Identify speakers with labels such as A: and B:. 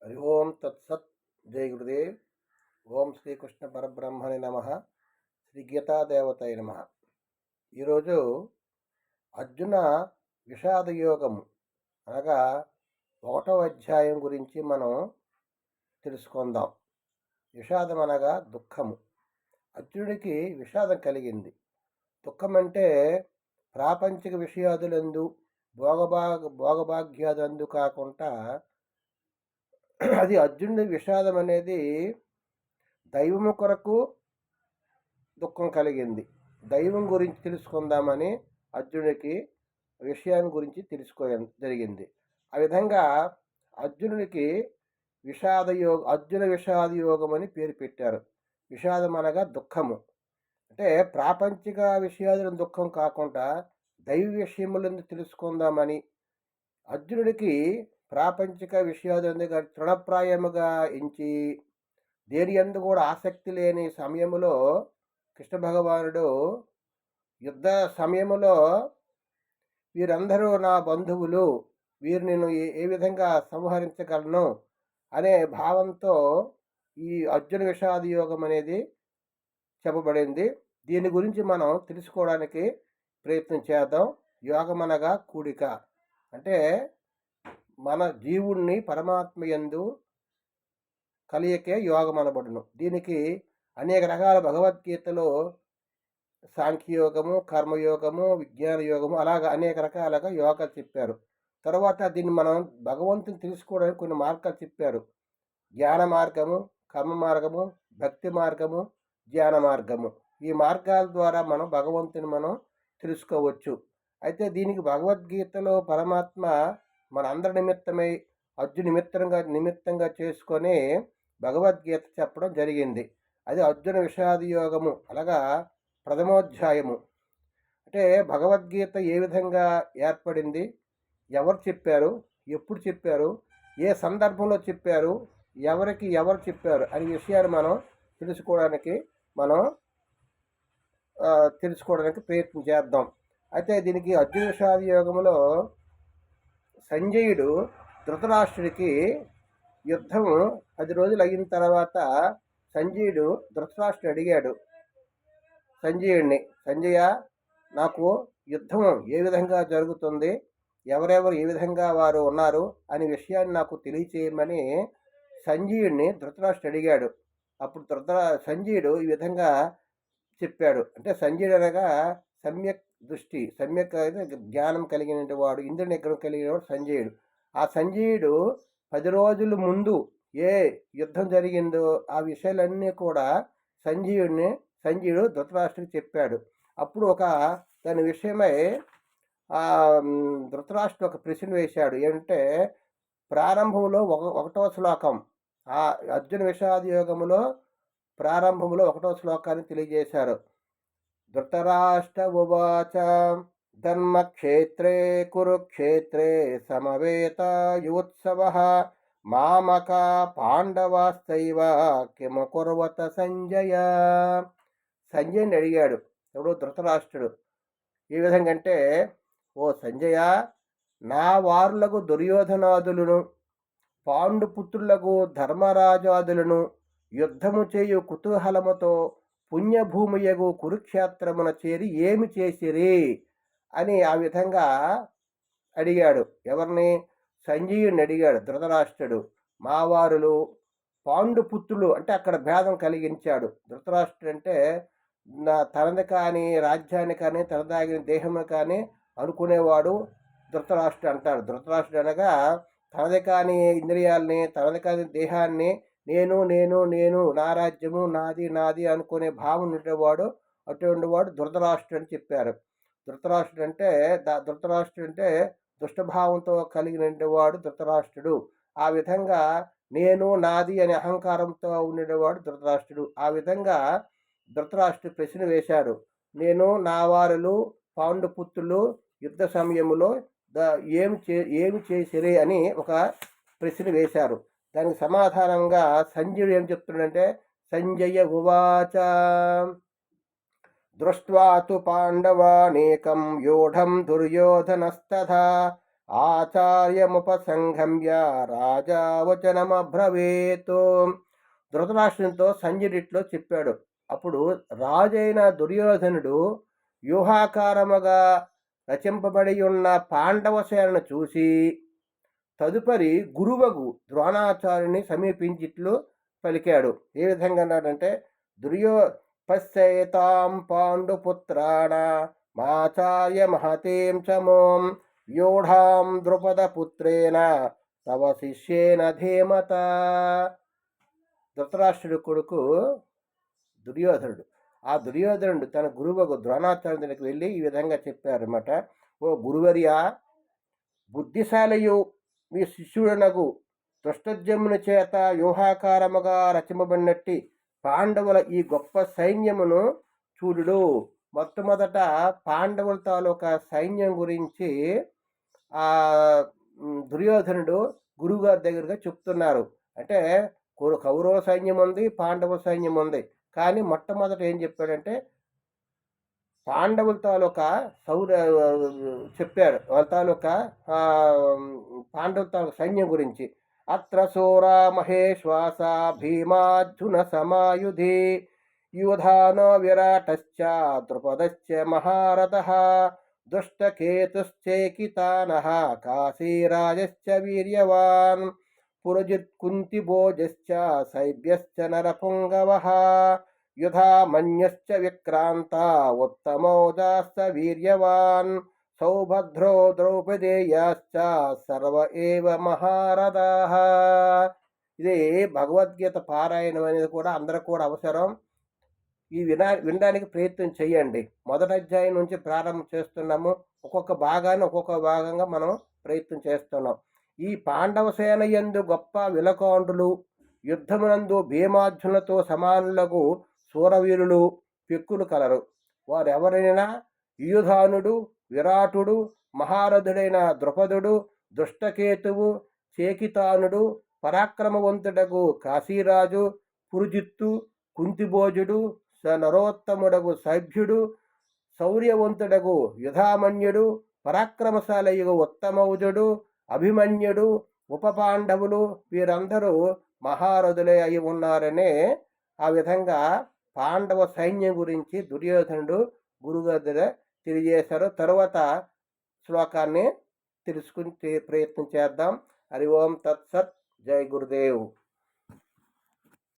A: హరి ఓం తత్సత్. జై గురుదేవ్. ఓం శ్రీకృష్ణ పరబ్రహ్మణి నమ. శ్రీ గీతాదేవతయ నమ. ఈరోజు అర్జున విషాద యోగము అనగా 1వ అధ్యాయం గురించి మనం తెలుసుకుందాం. విషాదం అనగా దుఃఖము. అర్జునుడికి విషాదం కలిగింది. దుఃఖం అంటే ప్రాపంచిక విషయాదులందు భోగభాగ్యాదందు కాకుండా అది అర్జునుడి విషాదం అనేది దైవము కొరకు దుఃఖం కలిగింది. దైవం గురించి తెలుసుకుందామని అర్జునుడికి విషయాన్ని గురించి తెలుసుకోవడం జరిగింది. ఆ విధంగా అర్జునుడికి అర్జున విషాద యోగం అని పేరు పెట్టారు. విషాదం అనగా దుఃఖము. అంటే ప్రాపంచిక విషయాలను దుఃఖం కాకుండా దైవ విషయములను తెలుసుకుందామని అర్జునుడికి ప్రాపంచిక విషయాలు తృణప్రాయముగా ఎంచి దేని యందు కూడా ఆసక్తి లేని సమయములో కృష్ణ భగవానుడు యుద్ధ సమయములో వీరందరూ నా బంధువులు, వీరు నేను ఏ విధంగా సంహరించగలను అనే భావంతో ఈ అర్జున విషాద యోగం అనేది చెప్పబడింది. దీని గురించి మనం తెలుసుకోవడానికి ప్రయత్నం చేద్దాం. యోగం అనగా కూడిక, అంటే మన జీవుణ్ణి పరమాత్మ యందు కలియకే యోగం అనబడును. దీనికి అనేక రకాల భగవద్గీతలో సాంఖ్యయోగము, కర్మయోగము, విజ్ఞాన యోగము అలాగా అనేక రకాలుగా యోగాలు చెప్పారు. తర్వాత దీన్ని మనం భగవంతుని తెలుసుకోవడానికి కొన్ని మార్గాలు చెప్పారు. జ్ఞాన మార్గము, కర్మ మార్గము, భక్తి మార్గము, ధ్యాన మార్గము. ఈ మార్గాల ద్వారా మనం భగవంతుని మనం తెలుసుకోవచ్చు. అయితే దీనికి భగవద్గీతలో పరమాత్మ మన అందరి నిమిత్తమై అర్జున నిమిత్తంగా చేసుకొని భగవద్గీత చెప్పడం జరిగింది. అది అర్జున విషాద యోగము అలాగా ప్రథమోధ్యాయము. అంటే భగవద్గీత ఏ విధంగా ఏర్పడింది, ఎవరు చెప్పారు, ఎప్పుడు చెప్పారు, ఏ సందర్భంలో చెప్పారు, ఎవరు చెప్పారు అనే విషయాన్ని మనం తెలుసుకోవడానికి ప్రయత్నం చేద్దాం. అయితే దీనికి అర్జున విషాద యోగములో సంజయుడు ధృతరాష్ట్రుడికి యుద్ధం 10 రోజులు అయిన తర్వాత సంజయుడు ధృతరాష్ట్రుడు అడిగాడు సంజయుడిని, సంజయ, నాకు యుద్ధం ఏ విధంగా జరుగుతుంది, ఎవరెవరు ఏ విధంగా వారు ఉన్నారు అనే విషయాన్ని నాకు తెలియచేయమని సంజయుడిని ధృతరాష్ట్రుడు అడిగాడు. అప్పుడు సంజయుడు ఈ విధంగా చెప్పాడు. అంటే సంజయుడు అనగా సమ్యక్ దృష్టి, సమ్యక్ జ్ఞానం కలిగిన వాడు, ఇంద్ర నిగ్రహం కలిగిన వాడు సంజయుడు. ఆ సంజయుడు 10 రోజుల ముందు ఏ యుద్ధం జరిగిందో ఆ విషయాలన్నీ కూడా సంజయుడు ధృతరాష్ట్రుడికి చెప్పాడు. అప్పుడు దాని విషయమై ధృతరాష్ట్రుడు ఒక ప్రశ్న వేశాడు. ఏంటంటే ప్రారంభంలో 1వ శ్లోకం, ఆ అర్జున విషాద యోగములో ప్రారంభంలో 1వ శ్లోకాన్ని తెలియజేశారు. ధృతరాష్ట్ర ఉవాచ ధర్మక్షేత్రే కురుక్షేత్రే సమవేత యుత్సవః మామక పాండవాస్తైవ కిమ కుర్వత సంజయ. సంజయుని అడిగాడు ఎవడు, ధృతరాష్ట్రుడు. ఏ విధంగా అంటే, ఓ సంజయ, నా వారులకు దుర్యోధనాదులను పాండుపుత్రులకు ధర్మరాజాదులను యుద్ధము చేయు కుతూహలముతో పుణ్యభూమియగు కురుక్షేత్రమున చేరి ఏమి చేసిరి అని ఆ విధంగా అడిగాడు. ఎవరిని? సంజయుడిని అడిగాడు ధృతరాష్ట్రుడు. మావారులు పాండుపుత్రులు అంటే అక్కడ భేదం కలిగించాడు. ధృతరాష్ట్రుడు అంటే తనది కానీ రాజ్యాన్ని కానీ తనదాగిన దేహము కానీ అనుకునేవాడు ధృతరాష్ట్రుడు అంటాడు. ధృతరాష్ట్రుడు అనగా తనది కాని ఇంద్రియాలని, తనది కాని దేహాన్ని నేను నేను నేను, నా రాజ్యము నాది అనుకునే భావం ఉండేవాడు, అటువంటి వాడు ధృతరాష్ట్రుడు అని చెప్పారు. ధృతరాష్ట్రుడు అంటే దుష్టభావంతో కలిగిన వాడు ధృతరాష్ట్రుడు. ఆ విధంగా నేను నాది అనే అహంకారంతో ఉండేవాడు ధృతరాష్ట్రుడు. ఆ విధంగా ధృతరాష్ట్రుడు ప్రశ్న వేశాడు. నేను నా వారులు పాండుపుత్రులు యుద్ధ సమయంలో ఏమి చేసిరే అని ఒక ప్రశ్న వేశారు. దానికి సమాధానంగా సంజయుడు ఏం చెప్తున్నాడంటే, సంజయ ఉవాచ దృష్ట్వా తు పాండవానేకం యోఢం దుర్యోధనస్తథా ఆచార్యముపసంగమ్య రాజా వచనమబ్రవీత్. ధృతరాష్ట్రునితో సంజయుడిట్లో చెప్పాడు. అప్పుడు రాజైన దుర్యోధనుడు వ్యూహాకారముగా రచింపబడి ఉన్న పాండవ సేనను చూసి తదుపరి గురువగు ద్రోణాచార్యుని సమీపించిట్లు పలికాడు. ఏ విధంగా అన్నాడంటే, పశ్యతాం పాండుపుత్రాణ మాచార్య మహతీం చమోం వ్యూఢాం ద్రుపద పుత్రేణ తవ శిష్యేన ధీమత. ధృతరాష్ట్రుడి కొడుకు దుర్యోధనుడు. ఆ దుర్యోధనుడు తన గురువుకు ద్రోణాచార్యుని దగ్గరికి వెళ్ళి ఈ విధంగా చెప్పారన్నమాట. ఓ గురువర్యా, బుద్ధిశాలయు మీ శిష్యుడనగు దుష్టజమ్ముని చేత వ్యూహాకారముగా రచింపబడినట్టి పాండవుల ఈ గొప్ప సైన్యమును చూడుడు. మొట్టమొదట పాండవుల తాలూకా సైన్యం గురించి ఆ దుర్యోధనుడు గురువుగారి దగ్గరగా చెప్తున్నారు. అంటే కౌరవ సైన్యం ఉంది, పాండవ సైన్యం ఉంది. కానీ మొట్టమొదట ఏం చెప్పాడంటే పాండవుల తాలూకా చెప్పారు. వాళ్ళ తాలూకా పాండవుల తాలూకా సైన్యం గురించి. అత్ర సోరా మహేశ్వాస భీమార్జున సమాయుధి యూధానో విరాటశ్చ ద్రుపదశ్చ మహారథః దుష్టకేతుశ్చేకితానః కాశీరాజశ్చ వీర్యవాన్ పురజిత్ కుంతిభోజశ్చ శైభ్యశ్చ నరపుంగవః యుధామన్యశ్చ విక్రాంత ఉత్తమౌజాశ్చ వీర్యవాన్ సౌభద్రో ద్రౌపదేయాశ్చ సర్వ ఏవ మహారథాః. ఇది భగవద్గీత పారాయణం అనేది కూడా అందరూ కూడా అవసరం. ఈ వినడానికి ప్రయత్నం చేయండి. మొదటి అధ్యాయం నుంచి ప్రారంభం చేస్తున్నాము. ఒక్కొక్క భాగంగా మనం ప్రయత్నం చేస్తున్నాం. ఈ పాండవ సేన యందు గొప్ప విలకాండులు, యుద్ధమునందు భీమార్జునులతో సమానులకు సూరవీరులు పెక్కులు కలరు. వారెవరైనా యూధానుడు, విరాటుడు, మహారథుడైన ద్రుపదుడు, దుష్టకేతువు, చేకితానుడు, పరాక్రమవంతుడగు కాశీరాజు, పురుజిత్తు, కుంతిభోజుడు, నరోత్తముడగు సభ్యుడు, శౌర్యవంతుడగు యుధామన్యుడు, పరాక్రమశాలయు ఉత్తమౌజుడు, అభిమన్యుడు, ఉపపాండవులు వీరందరూ మహారథులే అయి ఉన్నారనే ఆ విధంగా పాండవ సైన్యం గురించి దుర్యోధనుడు గురుగారి తెలియజేశారు. తరువాత శ్లోకాన్ని తెలుసుకుని ప్రయత్నం చేద్దాం. హరి ఓం తత్సత్. జై గురుదేవ్.